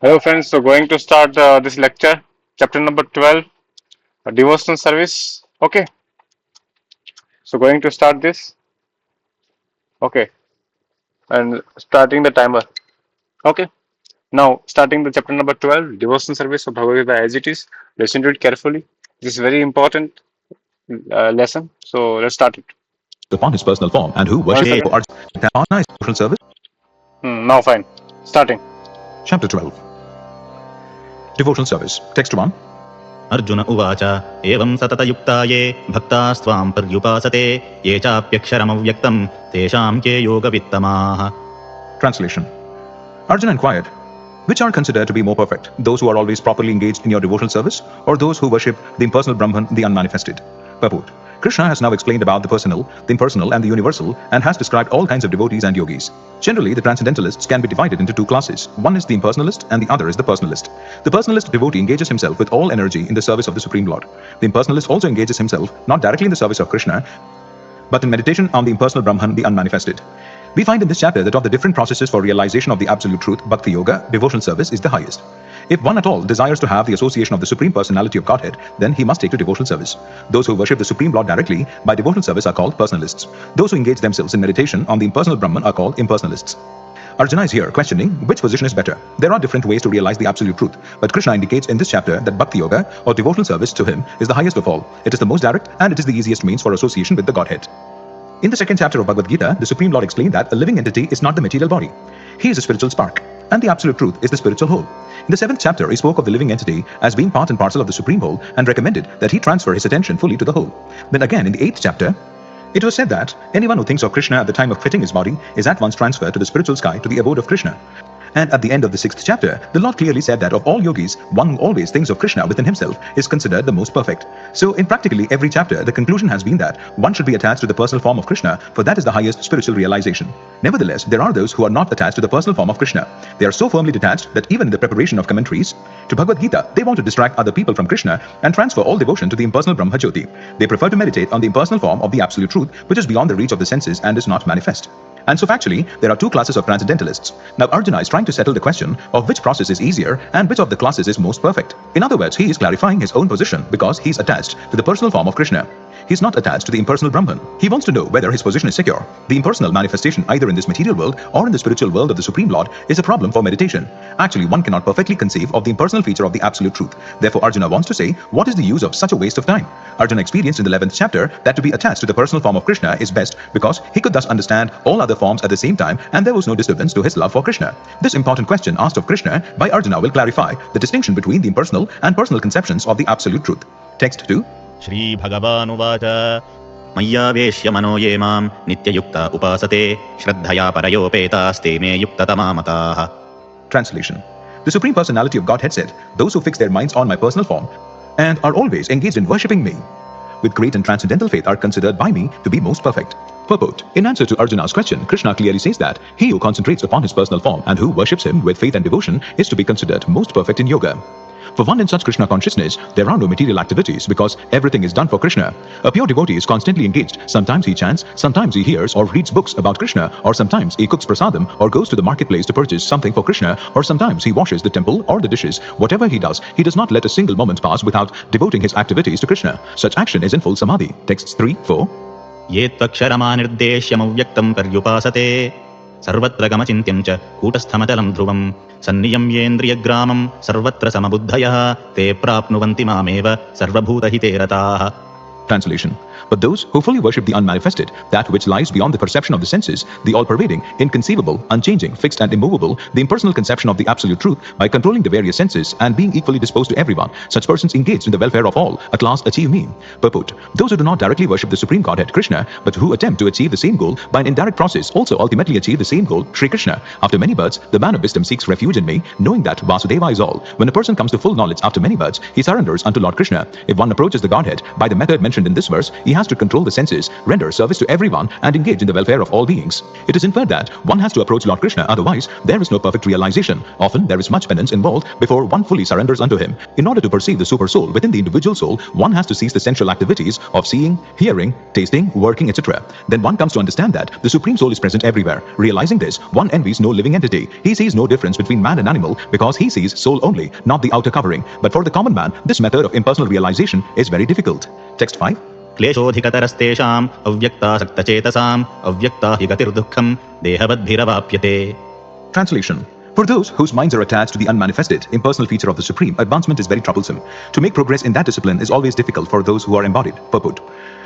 Hello friends, so going to start this lecture, chapter number 12, Devotional Service. Okay, so going to start this. Okay, and starting the timer. Okay, now starting the chapter number 12, Devotional Service of Bhagavad Gita as it is. Listen to it carefully. This is very important lesson. So let's start it. Upon his personal form and who One worship second. Arjuna Devotional Service. Now fine. Starting. Chapter 12. Devotional Service. Text 1. Arjun उवाच एवं सततयुक्ता ये भक्तास्त्वां पर्युपासते ये चाप्यक्षरमव्यक्तं तेषां के योगवित्तमाः. Translation. Arjuna inquired, which are considered to be more perfect, those who are always properly engaged in your devotional service, or those who worship the impersonal Brahman, the unmanifested? Purport. Krishna has now explained about the personal, the impersonal, and the universal, and has described all kinds of devotees and yogis. Generally, the transcendentalists can be divided into two classes. One is the impersonalist, and the other is the personalist. The personalist devotee engages himself with all energy in the service of the Supreme Lord. The impersonalist also engages himself not directly in the service of Krishna, but in meditation on the impersonal Brahman, the unmanifested. We find in this chapter that of the different processes for realization of the absolute truth, Bhakti Yoga, devotional service, is the highest. If one at all desires to have the association of the Supreme Personality of Godhead, then he must take to devotional service. Those who worship the Supreme Lord directly by devotional service are called personalists. Those who engage themselves in meditation on the impersonal Brahman are called impersonalists. Arjuna is here questioning which position is better. There are different ways to realize the absolute truth, but Krishna indicates in this chapter that Bhakti Yoga, or devotional service to him, is the highest of all. It is the most direct and it is the easiest means for association with the Godhead. In the second chapter of Bhagavad Gita, the Supreme Lord explained that a living entity is not the material body. He is a spiritual spark, and the absolute truth is the spiritual whole. In the seventh chapter, he spoke of the living entity as being part and parcel of the Supreme Whole and recommended that he transfer his attention fully to the whole. Then again, in the eighth chapter, it was said that anyone who thinks of Krishna at the time of quitting his body is at once transferred to the spiritual sky, to the abode of Krishna. And at the end of the sixth chapter, the Lord clearly said that of all yogis, one who always thinks of Krishna within himself is considered the most perfect. So in practically every chapter, the conclusion has been that one should be attached to the personal form of Krishna, for that is the highest spiritual realization. Nevertheless, there are those who are not attached to the personal form of Krishna. They are so firmly detached that even in the preparation of commentaries to Bhagavad Gita, they want to distract other people from Krishna and transfer all devotion to the impersonal Brahma Jyoti. They prefer to meditate on the impersonal form of the absolute truth, which is beyond the reach of the senses and is not manifest. And so factually, there are two classes of transcendentalists. Now Arjuna is trying to settle the question of which process is easier and which of the classes is most perfect. In other words, he is clarifying his own position because he is attached to the personal form of Krishna. He is not attached to the impersonal Brahman. He wants to know whether his position is secure. The impersonal manifestation either in this material world or in the spiritual world of the Supreme Lord is a problem for meditation. Actually, one cannot perfectly conceive of the impersonal feature of the absolute truth. Therefore, Arjuna wants to say, what is the use of such a waste of time? Arjuna experienced in the 11th chapter that to be attached to the personal form of Krishna is best because he could thus understand all other forms at the same time and there was no disturbance to his love for Krishna. This important question asked of Krishna by Arjuna will clarify the distinction between the impersonal and personal conceptions of the absolute truth. Text 2. Shri भगवानुवाच मय्यावेश्य मनो ये मां नित्ययुक्ता उपासते श्रद्धया परयोपेतास्ते मे युक्ततमा मताः. Translation. The Supreme Personality of Godhead said, those who fix their minds on my personal form and are always engaged in worshipping me with great and transcendental faith are considered by me to be most perfect. Purport. In answer to Arjuna's question, Krishna clearly says that he who concentrates upon his personal form and who worships him with faith and devotion is to be considered most perfect in yoga. For one in such Krishna consciousness, there are no material activities because everything is done for Krishna. A pure devotee is constantly engaged. Sometimes he chants, sometimes he hears or reads books about Krishna, or sometimes he cooks prasadam or goes to the marketplace to purchase something for Krishna, or sometimes he washes the temple or the dishes. Whatever he does not let a single moment pass without devoting his activities to Krishna. Such action is in full samadhi. Texts 3, 4. ये त्वक्षरमानिर्देश्यमव्यक्तं पर्युपासते सर्वत्र गमचिन्त्यं च कूटस्थमचलं ध्रुवं सन्नियम्येन्द्रियग्रामं सर्वत्र समबुद्धयः ते प्राप्नुवन्ति मामेव सर्वभूतहिते रताः. Translation. But those who fully worship the unmanifested, that which lies beyond the perception of the senses, the all-pervading, inconceivable, unchanging, fixed and immovable, the impersonal conception of the absolute truth, by controlling the various senses and being equally disposed to everyone, such persons engaged in the welfare of all, at last achieve me. Purport. Those who do not directly worship the Supreme Godhead Krishna, but who attempt to achieve the same goal by an indirect process, also ultimately achieve the same goal, Shri Krishna. After many births, the man of wisdom seeks refuge in me, knowing that Vasudeva is all. When a person comes to full knowledge after many births, he surrenders unto Lord Krishna. If one approaches the Godhead by the method mentioned mentioned in this verse, he has to control the senses, render service to everyone, and engage in the welfare of all beings. It is inferred that one has to approach Lord Krishna, otherwise there is no perfect realization. Often there is much penance involved before one fully surrenders unto him. In order to perceive the super soul within the individual soul, one has to cease the sensual activities of seeing, hearing, tasting, working, etc. Then one comes to understand that the Supreme Soul is present everywhere. Realizing this, one envies no living entity. He sees no difference between man and animal because he sees soul only, not the outer covering. But for the common man, this method of impersonal realization is very difficult. Text 5. क्लेशोऽधिकतरस्तेषाम् अव्यक्तासक्तचेतसाम् अव्यक्ता हि गतिर्दुःखम् देहवद्भिरवाप्यते. Translation. For those whose minds are attached to the unmanifested, impersonal feature of the Supreme, advancement is very troublesome. To make progress in that discipline is always difficult for those who are embodied. Purport.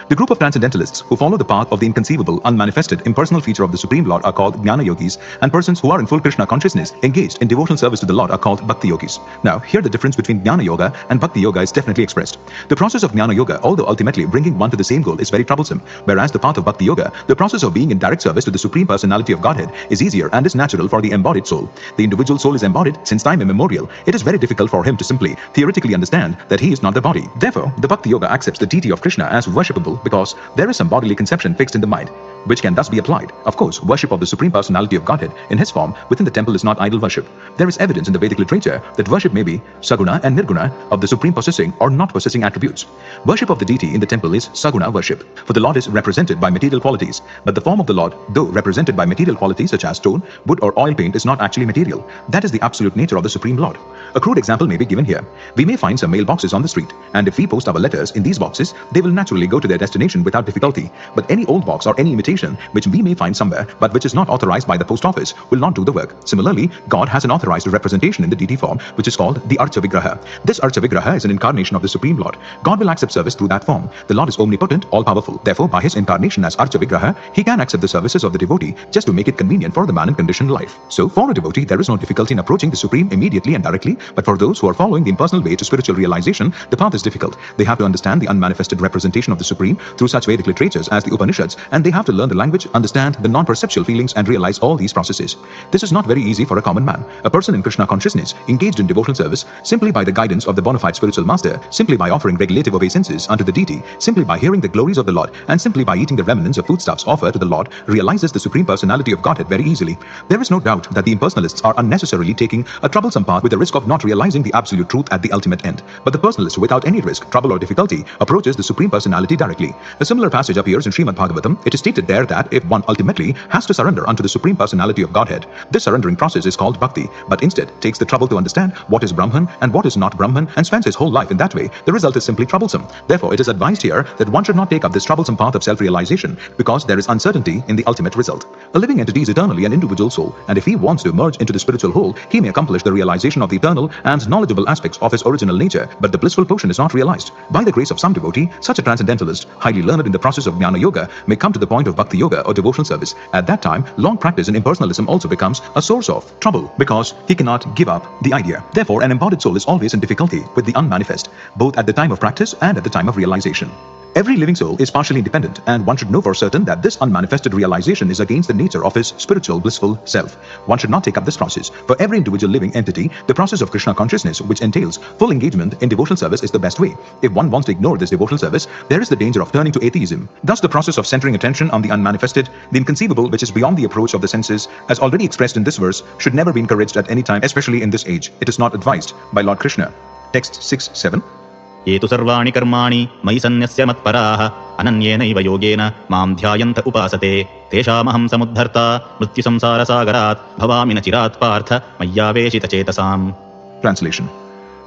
The group of transcendentalists who follow the path of the inconceivable, unmanifested, impersonal feature of the Supreme Lord are called Jnana Yogis, and persons who are in full Krishna consciousness engaged in devotional service to the Lord are called Bhakti Yogis. Now, here the difference between Jnana Yoga and Bhakti Yoga is definitely expressed. The process of Jnana Yoga, although ultimately bringing one to the same goal, is very troublesome, whereas the path of Bhakti Yoga, the process of being in direct service to the Supreme Personality of Godhead, is easier and is natural for the embodied soul. The individual soul is embodied since time immemorial. It is very difficult for him to simply, theoretically understand that he is not the body. Therefore, the Bhakti Yoga accepts the deity of Krishna as worshipable because there is some bodily conception fixed in the mind, which can thus be applied. Of course, worship of the Supreme Personality of Godhead in his form within the temple is not idol worship. There is evidence in the Vedic literature that worship may be Saguna and Nirguna of the Supreme possessing or not possessing attributes. Worship of the deity in the temple is Saguna worship, for the Lord is represented by material qualities, but the form of the Lord, though represented by material qualities such as stone, wood or oil paint, is not actually material. That is the absolute nature of the Supreme Lord. A crude example may be given here. We may find some mailboxes on the street, and if we post our letters in these boxes, they will naturally go to their destination without difficulty. But any old box or any imitation which we may find somewhere but which is not authorized by the post office will not do the work. Similarly, God has an authorized representation in the deity form which is called the Archa Vigraha. This Archa Vigraha is an incarnation of the Supreme Lord. God will accept service through that form. The Lord is omnipotent, all-powerful. Therefore, by his incarnation as Archa Vigraha, he can accept the services of the devotee just to make it convenient for the man in conditioned life. So, for a devotee, there is no difficulty in approaching the Supreme immediately and directly, but for those who are following the impersonal way to spiritual realization, the path is difficult. They have to understand the unmanifested representation of the Supreme through such Vedic literatures as the Upanishads, and they have to learn the language, understand the non-perceptual feelings, and realize all these processes. This is not very easy for a common man. A person in Krishna consciousness, engaged in devotional service, simply by the guidance of the bona fide spiritual master, simply by offering regulative obeisances unto the deity, simply by hearing the glories of the Lord, and simply by eating the remnants of foodstuffs offered to the Lord, realizes the Supreme Personality of Godhead very easily. There is no doubt that the impersonalists are unnecessarily taking a troublesome path with the risk of not realizing the absolute truth at the ultimate end. But the personalist, without any risk, trouble, or difficulty, approaches the Supreme Personality directly. A similar passage appears in Srimad Bhagavatam. It is stated there that if one ultimately has to surrender unto the Supreme Personality of Godhead, this surrendering process is called bhakti, but instead takes the trouble to understand what is Brahman and what is not Brahman and spends his whole life in that way, the result is simply troublesome. Therefore, it is advised here that one should not take up this troublesome path of self-realization because there is uncertainty in the ultimate result. A living entity is eternally an individual soul, and if he wants to merge into the spiritual whole, he may accomplish the realization of the eternal and knowledgeable aspects of his original nature, but the blissful portion is not realized. By the grace of some devotee, such a transcendentalist, highly learned in the process of Jnana Yoga, may come to the point of Bhakti Yoga or devotional service. At that time, long practice in impersonalism also becomes a source of trouble because he cannot give up the idea. Therefore, an embodied soul is always in difficulty with the unmanifest, both at the time of practice and at the time of realization. Every living soul is partially independent, and one should know for certain that this unmanifested realization is against the nature of his spiritual blissful self. One should not take up this process. For every individual living entity, the process of Krishna consciousness, which entails full engagement in devotional service, is the best way. If one wants to ignore this devotional service, there is the danger of turning to atheism. Thus, the process of centering attention on the unmanifested, the inconceivable, which is beyond the approach of the senses, as already expressed in this verse, should never be encouraged at any time, especially in this age. It is not advised by Lord Krishna. Text 6-7. ये तु सर्वाणि कर्माणि मयि सन्न्यस्य मत्पराः अनन्येनैव योगेन मां ध्यायन्त उपासते तेषामहं समुद्धर्ता मृत्युसंसारसागरात् भवामि न चिरात् Partha मय्यावेशितचेतसाम्. Translation.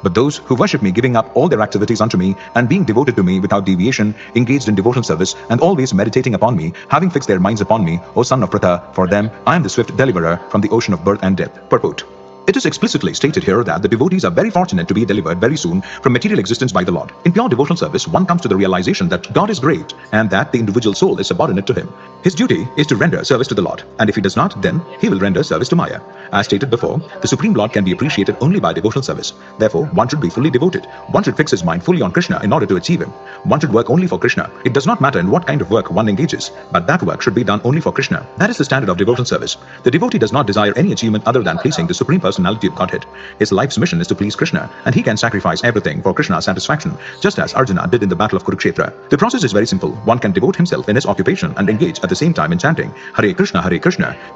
But those who worship me, giving up all their activities unto me and being devoted to me without deviation, engaged in devotional service and always meditating upon me, having fixed their minds upon me, O son of Pratha, for them I am the swift deliverer from the ocean of birth and death. Purport. It is explicitly stated here that the devotees are very fortunate to be delivered very soon from material existence by the Lord. In pure devotional service, one comes to the realization that God is great and that the individual soul is subordinate to him. His duty is to render service to the Lord, and if he does not, then he will render service to Maya. As stated before, the Supreme Lord can be appreciated only by devotional service. Therefore, one should be fully devoted. One should fix his mind fully on Krishna in order to achieve him. One should work only for Krishna. It does not matter in what kind of work one engages, but that work should be done only for Krishna. That is the standard of devotional service. The devotee does not desire any achievement other than pleasing the Supreme Personality Personality of Godhead. His life's mission is to please Krishna, and he can sacrifice everything for Krishna's satisfaction, just as Arjuna did in the battle of Kurukshetra. The process is very simple. One can devote himself in his occupation and engage at the same time in chanting Hare Krishna,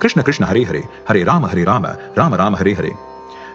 Krishna Krishna, Hare Hare, Hare Rama, Rama Rama, Hare Hare.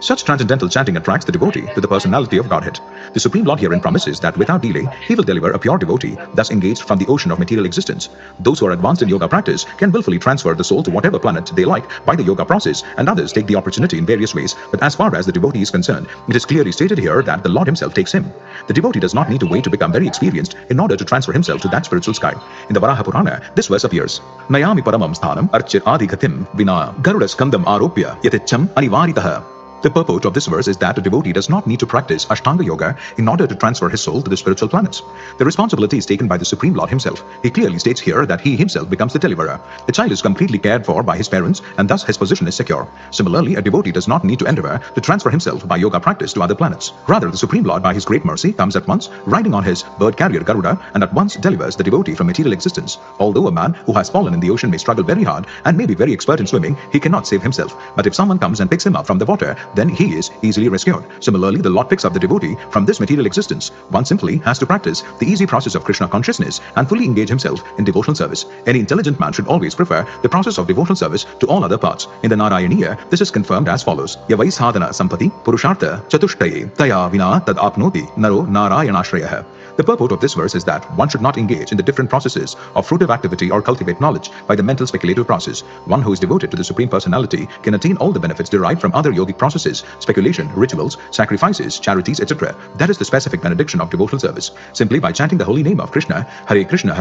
Such transcendental chanting attracts the devotee to the personality of Godhead. The Supreme Lord herein promises that without delay, he will deliver a pure devotee, thus engaged from the ocean of material existence. Those who are advanced in yoga practice can willfully transfer the soul to whatever planet they like by the yoga process, and others take the opportunity in various ways. But as far as the devotee is concerned, it is clearly stated here that the Lord himself takes him. The devotee does not need to wait to become very experienced in order to transfer himself to that spiritual sky. In the Varaha Purana, this verse appears. Nayami paramam sthanam archir adhigatim vina garuda skandam aropya yaticham anivaritaha. The purport of this verse is that a devotee does not need to practice Ashtanga Yoga in order to transfer his soul to the spiritual planets. The responsibility is taken by the Supreme Lord himself. He clearly states here that he himself becomes the deliverer. The child is completely cared for by his parents, and thus his position is secure. Similarly, a devotee does not need to endeavor to transfer himself by yoga practice to other planets. Rather, the Supreme Lord, by his great mercy, comes at once, riding on his bird carrier Garuda, and at once delivers the devotee from material existence. Although a man who has fallen in the ocean may struggle very hard and may be very expert in swimming, he cannot save himself. But if someone comes and picks him up from the water, then he is easily rescued. Similarly, the Lord picks up the devotee from this material existence. One simply has to practice the easy process of Krishna consciousness and fully engage himself in devotional service. Any intelligent man should always prefer the process of devotional service to all other parts. In the Narayaniya, this is confirmed as follows. Yavai sadhana sampati purushartha chatushtaye taya vina tad apnoti naro narayanashrayah. The purport of this verse is that one should not engage in the different processes of fruitive activity or cultivate knowledge by the mental speculative process. One who is devoted to the Supreme Personality can attain all the benefits derived from other yogic processes, speculation, rituals, sacrifices, charities, etc. That is the specific benediction of devotional service. Simply by chanting the holy name of Krishna, Hare Krishna,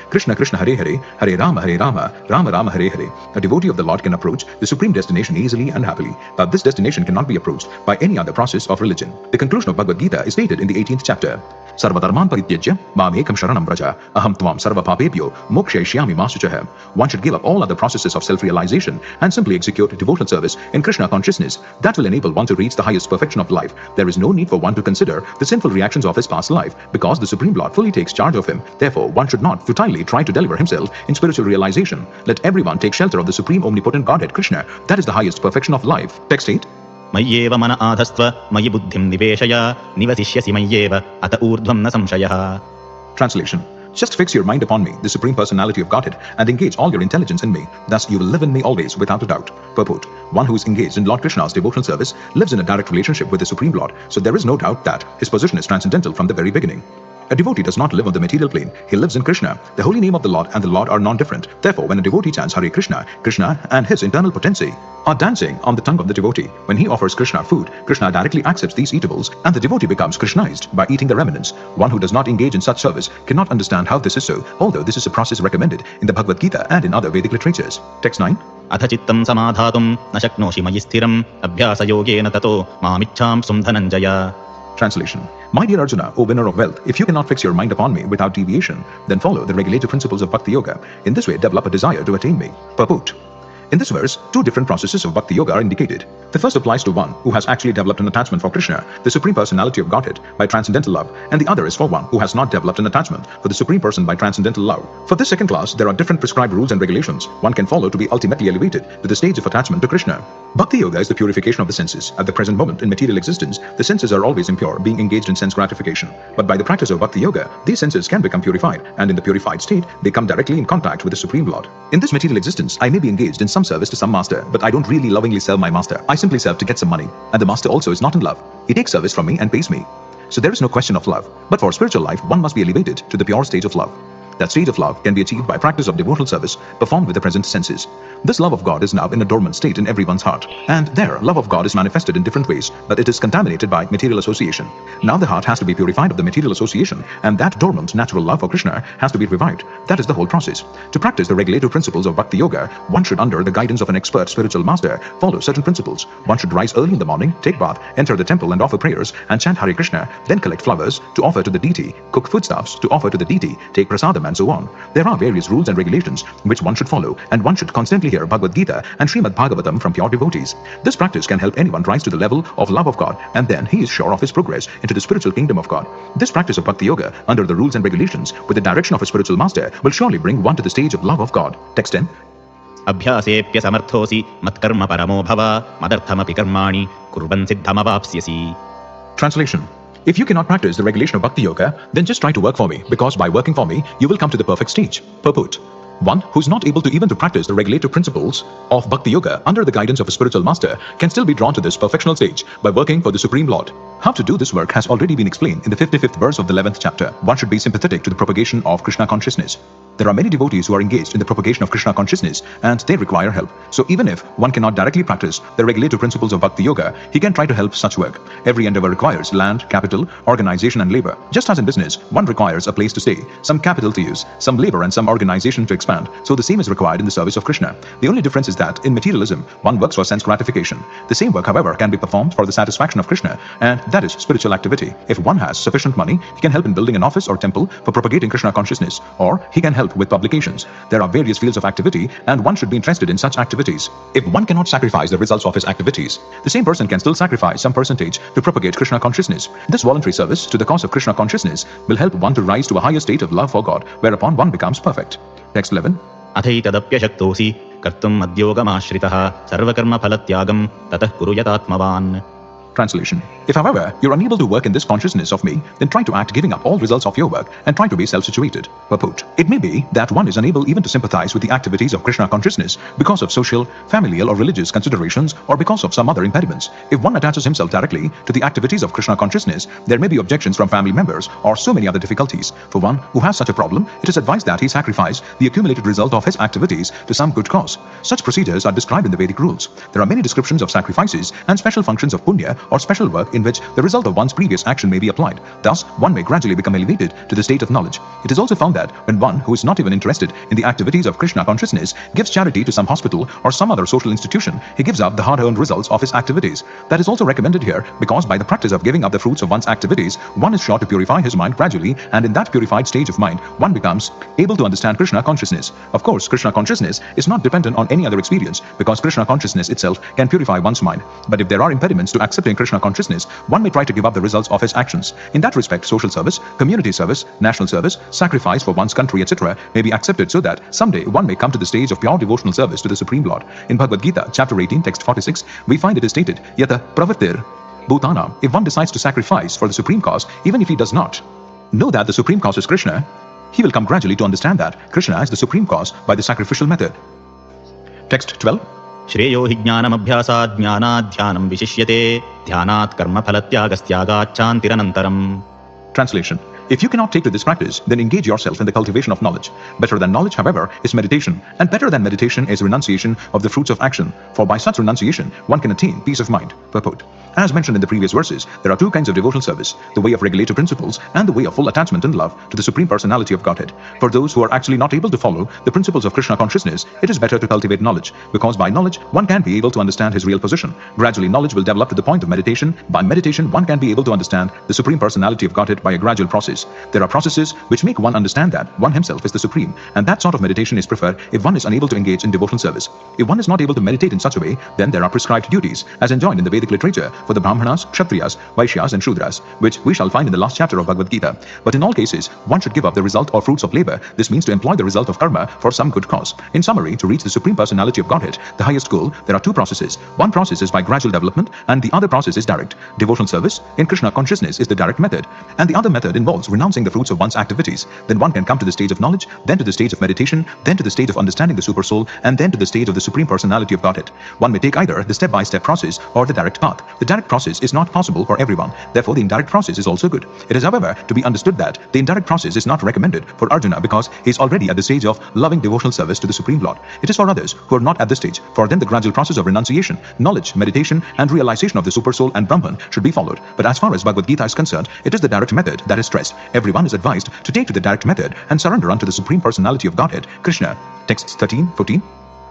Krishna Krishna, Hare Hare, Hare Rama, Rama Rama, Hare Hare, a devotee of the Lord can approach the supreme destination easily and happily. But this destination cannot be approached by any other process of religion. The conclusion of Bhagavad Gita is stated in the 18th chapter. Sarvadharman parityajya mamekam sharanam vraja aham tvam sarva papebhyo mokshayishyami ma suchah. One should give up all other processes of self-realization and simply execute devotional service in Krishna consciousness. That will enable one to reach the highest perfection of life. There is no need for one to consider the sinful reactions of his past life, because the Supreme Lord fully takes charge of him. Therefore, one should not futilely try to deliver himself in spiritual realization. Let everyone take shelter of the Supreme Omnipotent Godhead Krishna. That is the highest perfection of life. Text 8. मय्येव मन आधस्त्व मयि बुद्धिं निवेशय निवसिष्यसि मय्येव अत ऊर्ध्वं न संशयः. Translation. Just fix your mind upon me, the Supreme Personality of Godhead, and engage all your intelligence in me. Thus you will live in me always without a doubt. Purport. One who is engaged in Lord Krishna's devotional service lives in a direct relationship with the Supreme Lord, so there is no doubt that his position is transcendental from the very beginning. A devotee does not live on the material plane. He lives in Krishna. The holy name of the Lord and the Lord are non-different. Therefore, when a devotee chants Hare Krishna, Krishna and his internal potency are dancing on the tongue of the devotee. When he offers Krishna food, Krishna directly accepts these eatables, and the devotee becomes Krishnized by eating the remnants. One who does not engage in such service cannot understand how this is so, although this is a process recommended in the Bhagavad Gita and in other Vedic literatures. Text 9. अथ चित्तं समाधातुं न शक्नोषि मयि स्थिरम् अभ्यासयोगेन ततो मामिच्छांसुं Dhananjay. Translation. My dear Arjuna, O winner of wealth, if you cannot fix your mind upon me without deviation, then follow the regulative principles of Bhakti Yoga. In this way, develop a desire to attain me. Purport. In this verse, two different processes of Bhakti Yoga are indicated. The first applies to one who has actually developed an attachment for Krishna, the Supreme Personality of Godhead, by transcendental love, and the other is for one who has not developed an attachment for the Supreme Person by transcendental love. For this second class, there are different prescribed rules and regulations one can follow to be ultimately elevated to the stage of attachment to Krishna. Bhakti Yoga is the purification of the senses. At the present moment in material existence, the senses are always impure, being engaged in sense gratification. But by the practice of Bhakti Yoga, these senses can become purified, and in the purified state, they come directly in contact with the Supreme Lord. In this material existence, I may be engaged in some service to some master, but I don't really lovingly serve my master. I simply serve to get some money. And the master also is not in love. He takes service from me and pays me. So there is no question of love. But for spiritual life, one must be elevated to the pure stage of love. That stage of love can be achieved by practice of devotional service performed with the present senses. This love of God is now in a dormant state in everyone's heart. And there, love of God is manifested in different ways, but it is contaminated by material association. Now the heart has to be purified of the material association, and that dormant natural love for Krishna has to be revived. That is the whole process. To practice the regulative principles of Bhakti Yoga, one should, under the guidance of an expert spiritual master, follow certain principles. One should rise early in the morning, take bath, enter the temple and offer prayers, and chant Hare Krishna, then collect flowers to offer to the deity, cook foodstuffs to offer to the deity, take prasadam, and so on. There are various rules and regulations which one should follow, and one should constantly hear Bhagavad Gita and Srimad Bhagavatam from pure devotees. This practice can help anyone rise to the level of love of God, and then he is sure of his progress into the spiritual kingdom of God. This practice of Bhakti Yoga, under the rules and regulations, with the direction of a spiritual master, will surely bring one to the stage of love of God. Text 10. अभ्यासेऽप्यसमर्थोऽसि मत्कर्म परमो भव मदर्थमपि कर्माणि कुर्वन् सिद्धमवाप्स्यसि. Translation: If you cannot practice the regulation of Bhakti Yoga, then just try to work for me, because by working for me, you will come to the perfect stage. Purport: One who is not able to even to practice the regulative principles of Bhakti Yoga under the guidance of a spiritual master can still be drawn to this perfectional stage by working for the Supreme Lord. How to do this work has already been explained in the 55th verse of the 11th chapter. One should be sympathetic to the propagation of Krishna consciousness. There are many devotees who are engaged in the propagation of Krishna consciousness and they require help. So even if one cannot directly practice the regulative principles of Bhakti Yoga, he can try to help such work. Every endeavor requires land, capital, organization and labor. Just as in business, one requires a place to stay, some capital to use, some labor and some organization to expand. So the same is required in the service of Krishna. The only difference is that in materialism, one works for sense gratification. The same work, however, can be performed for the satisfaction of Krishna, and that is spiritual activity. If one has sufficient money, he can help in building an office or temple for propagating Krishna consciousness, or he can help with publications. There are various fields of activity, and one should be interested in such activities. If one cannot sacrifice the results of his activities, the same person can still sacrifice some percentage to propagate Krishna consciousness. This voluntary service to the cause of Krishna consciousness will help one to rise to a higher state of love for God, whereupon one becomes perfect. Text 11. अथैतदप्यशक्तोऽसि कर्तुम् मद्योगमाश्रितः सर्वकर्मफलत्यागं ततः कुरु यतात्मवान्. Translation: If, however, you're unable to work in this consciousness of me, then try to act giving up all results of your work and try to be self-situated. Purport: It may be that one is unable even to sympathize with the activities of Krishna consciousness because of social, familial or religious considerations or because of some other impediments. If one attaches himself directly to the activities of Krishna consciousness, there may be objections from family members or so many other difficulties. For one who has such a problem, it is advised that he sacrifice the accumulated result of his activities to some good cause. Such procedures are described in the Vedic rules. There are many descriptions of sacrifices and special functions of punya or special work in which the result of one's previous action may be applied. Thus, one may gradually become elevated to the state of knowledge. It is also found that when one who is not even interested in the activities of Krishna consciousness gives charity to some hospital or some other social institution, he gives up the hard-earned results of his activities. That is also recommended here because by the practice of giving up the fruits of one's activities, one is sure to purify his mind gradually, and in that purified stage of mind, one becomes able to understand Krishna consciousness. Of course, Krishna consciousness is not dependent on any other experience because Krishna consciousness itself can purify one's mind. But if there are impediments to accepting Krishna consciousness, one may try to give up the results of his actions. In that respect, social service, community service, national service, sacrifice for one's country, etc. may be accepted so that someday one may come to the stage of pure devotional service to the Supreme Lord. In Bhagavad Gita, chapter 18, text 46, we find it is stated, Yata pravritir bhutanam. If one decides to sacrifice for the Supreme cause, even if he does not know that the Supreme cause is Krishna, he will come gradually to understand that Krishna is the Supreme cause by the sacrificial method. Text 12. श्रेयो हि ज्ञानमभ्यासात् ज्ञानात् ध्यानं विशिष्यते ध्यानात् कर्मफलत्यागस्त्यागाच्छान्तिरनन्तरम्. Translation: If you cannot take to this practice, then engage yourself in the cultivation of knowledge. Better than knowledge, however, is meditation, and better than meditation is renunciation of the fruits of action, for by such renunciation, one can attain peace of mind. Purport: As mentioned in the previous verses, there are two kinds of devotional service, the way of regulative principles and the way of full attachment and love to the Supreme Personality of Godhead. For those who are actually not able to follow the principles of Krishna consciousness, it is better to cultivate knowledge, because by knowledge, one can be able to understand his real position. Gradually, knowledge will develop to the point of meditation. By meditation, one can be able to understand the Supreme Personality of Godhead by a gradual process. There are processes which make one understand that one himself is the Supreme, and that sort of meditation is preferred if one is unable to engage in devotional service. If one is not able to meditate in such a way, then there are prescribed duties, as enjoined in the Vedic literature, for the Brahmanas, Kshatriyas, Vaishyas and Shudras, which we shall find in the last chapter of Bhagavad Gita. But in all cases, one should give up the result or fruits of labor. This means to employ the result of karma for some good cause. In summary, to reach the Supreme Personality of Godhead, the highest goal, there are two processes. One process is by gradual development, and the other process is direct. Devotional service in Krishna consciousness is the direct method, and the other method involves renouncing the fruits of one's activities. Then one can come to the stage of knowledge, then to the stage of meditation, then to the stage of understanding the super soul, and then to the stage of the Supreme Personality of Godhead. One may take either the step-by-step process or the direct path. The direct process is not possible for everyone. Therefore, the indirect process is also good. It is, however, to be understood that the indirect process is not recommended for Arjuna because he is already at the stage of loving devotional service to the Supreme Lord. It is for others who are not at this stage. For them, the gradual process of renunciation, knowledge, meditation, and realization of the super soul and Brahman should be followed. But as far as Bhagavad Gita is concerned, it is the direct method that is stressed. Everyone is advised to take to the direct method and surrender unto the Supreme Personality of Godhead, Krishna. Texts 13, 14.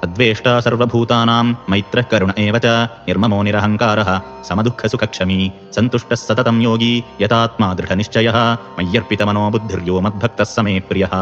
अद्वेष्टा सर्वभूतानां मैत्रः करुण एव च निर्ममो निरहङ्कारः समदुःखसुखक्षमी सन्तुष्टः सततं योगी यतात्मा दृढनिश्चयः मय्यर्पितमनो बुद्धिर्यो मद्भक्तः समे प्रियः.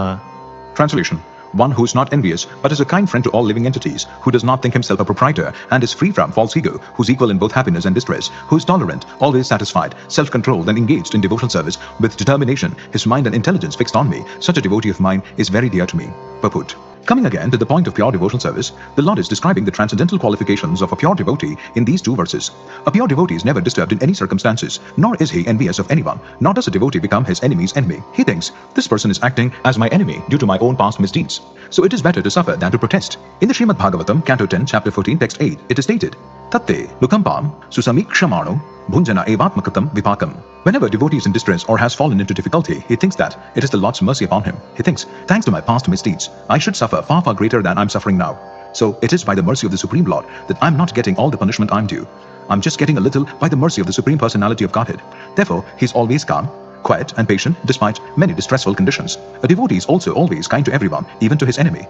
Translation: One who is not envious, but is a kind friend to all living entities, who does not think himself a proprietor and is free from false ego, who is equal in both happiness and distress, who is tolerant, always satisfied, self-controlled and engaged in devotional service with determination, his mind and intelligence fixed on me, such a devotee of mine is very dear to me. Purport: Coming again to the point of pure devotional service, the Lord is describing the transcendental qualifications of a pure devotee in these two verses. A pure devotee is never disturbed in any circumstances, nor is he envious of anyone, nor does a devotee become his enemy's enemy. He thinks, this person is acting as my enemy due to my own past misdeeds, so it is better to suffer than to protest. In the Srimad Bhagavatam, Canto 10, Chapter 14, Text 8, it is stated, Tatte lukampam susamikshamano bhunjana evatmakatam vipakam. Whenever a devotee is in distress or has fallen into difficulty, he thinks that it is the Lord's mercy upon him. He thinks, thanks to my past misdeeds, I should suffer far, far greater than I'm suffering now. So it is by the mercy of the Supreme Lord that I'm not getting all the punishment I'm due. I'm just getting a little by the mercy of the Supreme Personality of Godhead. Therefore, he's always calm, quiet and patient despite many distressful conditions. A devotee is also always kind to everyone, even to his enemy.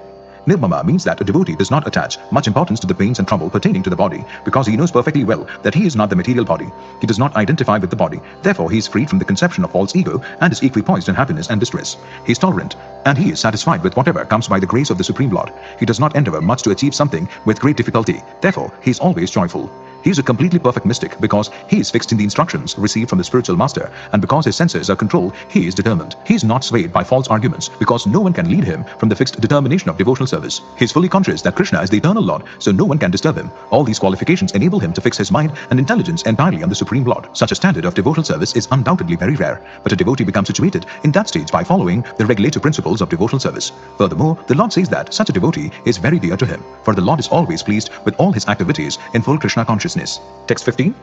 Nirmama means that a devotee does not attach much importance to the pains and trouble pertaining to the body, because he knows perfectly well that he is not the material body. He does not identify with the body. Therefore, he is freed from the conception of false ego and is equipoised in happiness and distress. He is tolerant, and he is satisfied with whatever comes by the grace of the Supreme Lord. He does not endeavor much to achieve something with great difficulty. Therefore, he is always joyful. He is a completely perfect mystic because he is fixed in the instructions received from the spiritual master, and because his senses are controlled, he is determined. He is not swayed by false arguments because no one can lead him from the fixed determination of devotional service. He is fully conscious that Krishna is the eternal Lord, so no one can disturb him. All these qualifications enable him to fix his mind and intelligence entirely on the Supreme Lord. Such a standard of devotional service is undoubtedly very rare, but a devotee becomes situated in that stage by following the regulative principles of devotional service. Furthermore, the Lord says that such a devotee is very dear to him, for the Lord is always pleased with all his activities in full Krishna consciousness. Text 15.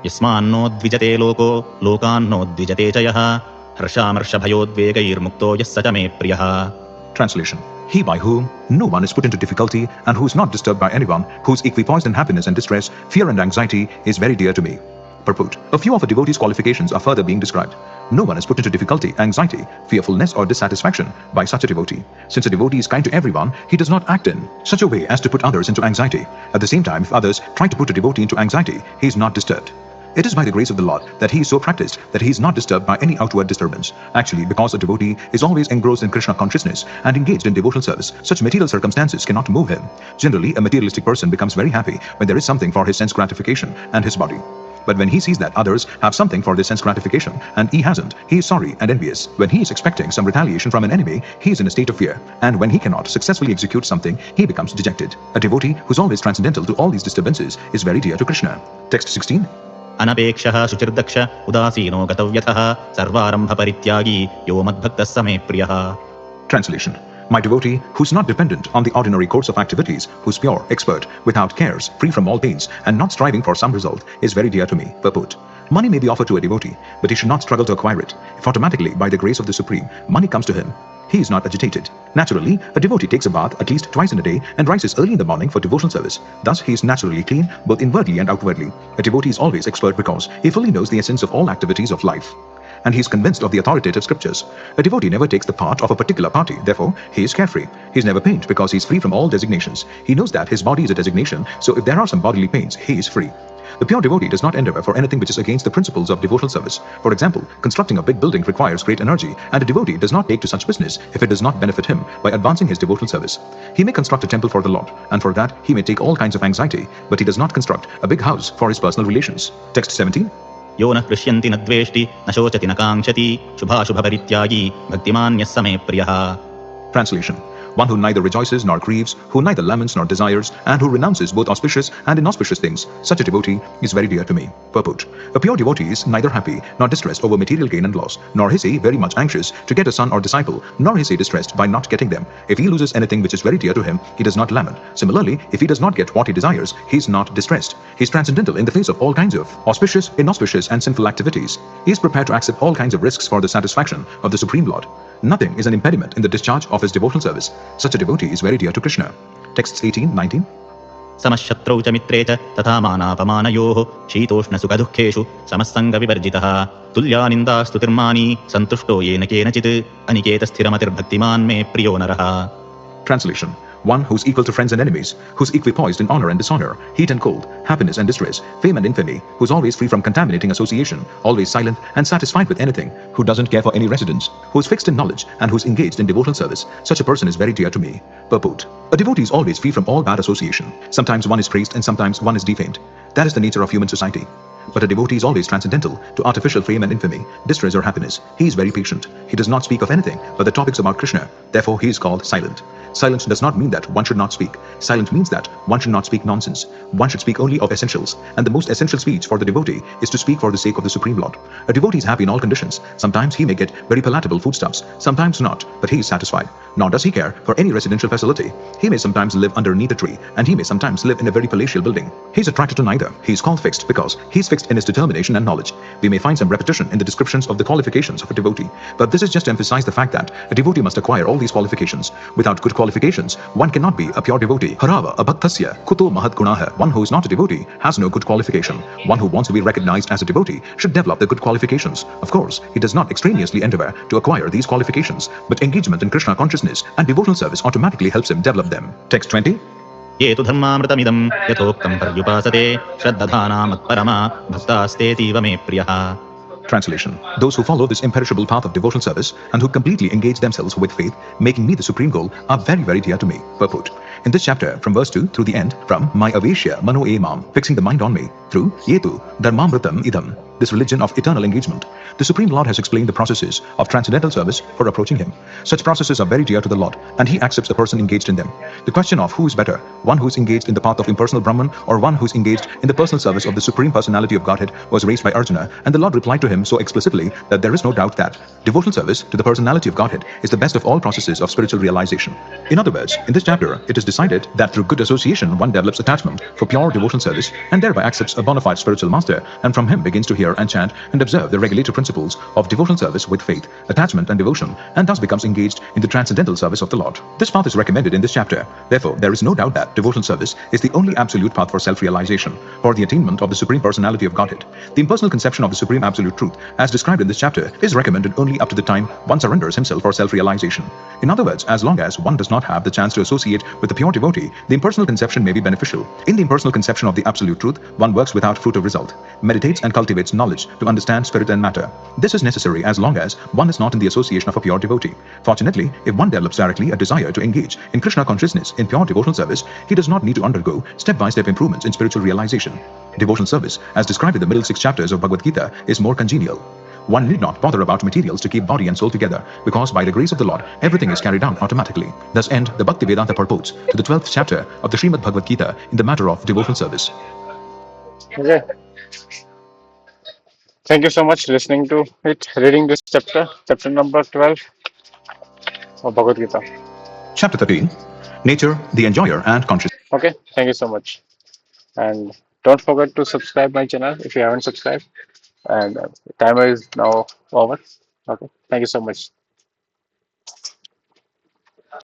Yasmanno dvijate loko lokanno dvijate chayah harshamrshabhayodvegairmukto yassacha me priyah. Translation. He by whom no one is put into difficulty and who is not disturbed by anyone, who is equipoised in happiness and distress, fear and anxiety, is very dear to me. Purport. A few of a devotee's qualifications are further being described. No one is put into difficulty, anxiety, fearfulness or dissatisfaction by such a devotee. Since a devotee is kind to everyone, he does not act in such a way as to put others into anxiety. At the same time, if others try to put a devotee into anxiety, he is not disturbed. It is by the grace of the Lord that he is so practiced that he is not disturbed by any outward disturbance. Actually, because a devotee is always engrossed in Krishna consciousness and engaged in devotional service, such material circumstances cannot move him. Generally, a materialistic person becomes very happy when there is something for his sense gratification and his body. But when he sees that others have something for this sense gratification and he hasn't, he is sorry and envious. When he is expecting some retaliation from an enemy, he is in a state of fear. And when he cannot successfully execute something, he becomes dejected. A devotee who is always transcendental to all these disturbances is very dear to Krishna. Text 16. Anapekshah suchirdaksha udasino gatavyatah sarvarambha parityagi yo madbhaktas same priyah. Translation. My devotee, who is not dependent on the ordinary course of activities, who is pure, expert, without cares, free from all pains, and not striving for some result, is very dear to me. Purport. Money may be offered to a devotee, but he should not struggle to acquire it. If automatically, by the grace of the Supreme, money comes to him, he is not agitated. Naturally, a devotee takes a bath at least twice in a day and rises early in the morning for devotional service. Thus, he is naturally clean, both inwardly and outwardly. A devotee is always expert because he fully knows the essence of all activities of life, and he is convinced of the authoritative scriptures. A devotee never takes the part of a particular party, therefore he is carefree. He is never pained because he is free from all designations. He knows that his body is a designation, so if there are some bodily pains, he is free. The pure devotee does not endeavor for anything which is against the principles of devotional service. For example, constructing a big building requires great energy, and a devotee does not take to such business if it does not benefit him by advancing his devotional service. He may construct a temple for the Lord, and for that he may take all kinds of anxiety, but he does not construct a big house for his personal relations. Text 17. Yo na krisyanti na dveshti na shochati na kankshati shubha parityagi bhaktiman yassame priyah. Translation. One who neither rejoices nor grieves, who neither laments nor desires, and who renounces both auspicious and inauspicious things, such a devotee is very dear to me. Purport. A pure devotee is neither happy nor distressed over material gain and loss, nor is he very much anxious to get a son or disciple, nor is he distressed by not getting them. If he loses anything which is very dear to him, he does not lament. Similarly, if he does not get what he desires, he is not distressed. He is transcendental in the face of all kinds of auspicious, inauspicious, and sinful activities. He is prepared to accept all kinds of risks for the satisfaction of the Supreme Lord. Nothing is an impediment in the discharge of his devotional service. Such a devotee is very dear to Krishna. Texts 18, 19. Samashatrau cha mitre cha tatha manapamanayoh shitoshna sukha dukkheshu samassanga vivarjitah tulyaninda stutirmani santushto yena kenachit aniketa sthiramatir bhaktiman me priyo naraha. Translation. One who is equal to friends and enemies, who is equipoised in honor and dishonor, heat and cold, happiness and distress, fame and infamy, who is always free from contaminating association, always silent and satisfied with anything, who doesn't care for any residence, who is fixed in knowledge and who is engaged in devotional service, such a person is very dear to me. Purport. A devotee is always free from all bad association. Sometimes one is praised and sometimes one is defamed. That is the nature of human society. But a devotee is always transcendental to artificial fame and infamy, distress or happiness. He is very patient. He does not speak of anything but the topics about Krishna. Therefore, he is called silent. Silence does not mean that one should not speak. Silence means that one should not speak nonsense. One should speak only of essentials. And the most essential speech for the devotee is to speak for the sake of the Supreme Lord. A devotee is happy in all conditions. Sometimes he may get very palatable foodstuffs, sometimes not, but he is satisfied. Nor does he care for any residential facility. He may sometimes live underneath a tree, and he may sometimes live in a very palatial building. He is attracted to neither. He is called fixed because he is fixed in his determination and knowledge. We may find some repetition in the descriptions of the qualifications of a devotee, but this is just to emphasize the fact that a devotee must acquire all these qualifications. Without good qualifications, one cannot be a pure devotee. Harava abhaktasya kuto mahat gunaha. One who is not a devotee has no good qualification. One who wants to be recognized as a devotee should develop the good qualifications. Of course, he does not extraneously endeavor to acquire these qualifications, but engagement in Krishna consciousness and devotional service automatically helps him develop them. Text 20. ये तु धर्मामृतमिदं यथोक्तं पर्युपासते श्रद्धाना मत्परमा भक्तास्तेतीव मे प्रियः. Translation. Those who follow this imperishable path of devotional service and who completely engage themselves with faith, making me the supreme goal, are very, very dear to me. Purport. In this chapter, from verse 2 through the end, from my aveshya mano emam, fixing the mind on me, through yetu dharmamritam idam, this religion of eternal engagement, the Supreme Lord has explained the processes of transcendental service for approaching Him. Such processes are very dear to the Lord, and He accepts a person engaged in them. The question of who is better, one who is engaged in the path of impersonal Brahman or one who is engaged in the personal service of the Supreme Personality of Godhead, was raised by Arjuna, and the Lord replied to him so explicitly that there is no doubt that devotional service to the Personality of Godhead is the best of all processes of spiritual realization. In other words, in this chapter, it is decided that through good association one develops attachment for pure devotional service and thereby accepts a bona fide spiritual master, and from him begins to hear and chant and observe the regulative principles of devotional service with faith, attachment and devotion, and thus becomes engaged in the transcendental service of the Lord. This path is recommended in this chapter. Therefore, there is no doubt that devotional service is the only absolute path for self-realization, for the attainment of the Supreme Personality of Godhead. The impersonal conception of the Supreme Absolute Truth, as described in this chapter, is recommended only up to the time one surrenders himself for self-realization. In other words, as long as one does not have the chance to associate with the pure devotee, the impersonal conception may be beneficial. In the impersonal conception of the Absolute Truth, one works without fruit of result, meditates and cultivates knowledge to understand spirit and matter. This is necessary as long as one is not in the association of a pure devotee. Fortunately, if one develops directly a desire to engage in Krishna consciousness in pure devotional service, he does not need to undergo step-by-step improvements in spiritual realization. Devotional service, as described in the middle 6 chapters of Bhagavad Gita, is more congenial. One need not bother about materials to keep body and soul together, because by the grace of the Lord, everything is carried out automatically. Thus end the Bhaktivedanta purports to the 12th chapter of the Srimad Bhagavad Gita in the matter of devotional service. Okay. Thank you so much listening to it, reading this chapter number 12 of Bhagavad Gita. Chapter 13. Nature, the Enjoyer and Consciousness. Okay, thank you so much. And don't forget to subscribe my channel if you haven't subscribed. And the timer is now over. Okay, thank you so much.